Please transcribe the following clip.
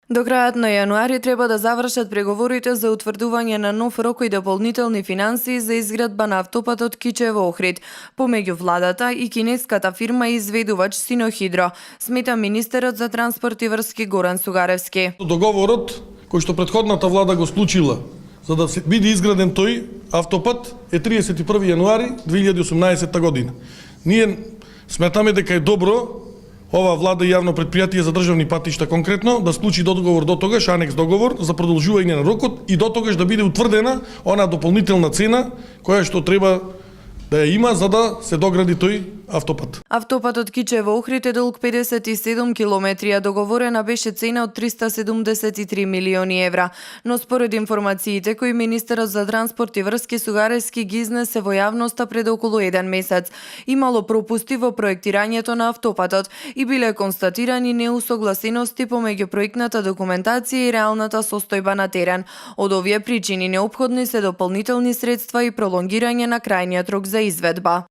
До крајот на јануари треба да завршат преговорите за утврдување на нов рок и дополнителни финансии за изградба на автопатот Кичево-Охрид помеѓу владата и кинеската фирма изведувач Синохидро, смета министерот за транспорт и врски Горан Сугаревски. Договорот кој што претходната влада го склучила за да се биде изграден тој автопат е 31 јануари 2018 година. Ние сметаме дека е добро ова влада и јавно предпријатие за државни патишта конкретно да склучи договор до тогаш, анекс договор за продолжување на рокот и до тогаш да биде утврдена она дополнителна цена која што треба да ја има за да се догради тој автопат. Автопатот Кичево-Охрид е долг 57 километри, а договорена беше цена од 373 милиони евра. Но според информациите кои министерот за транспорт и врски Сугаревски ги изнесе во јавноста пред околу 1 месец, имало пропусти во проектирањето на автопатот и биле констатирани неусогласености помеѓу проектната документација и реалната состојба на терен. Од овие причини неопходни се дополнителни средства и пролонгирање на крајниот рок за изведба.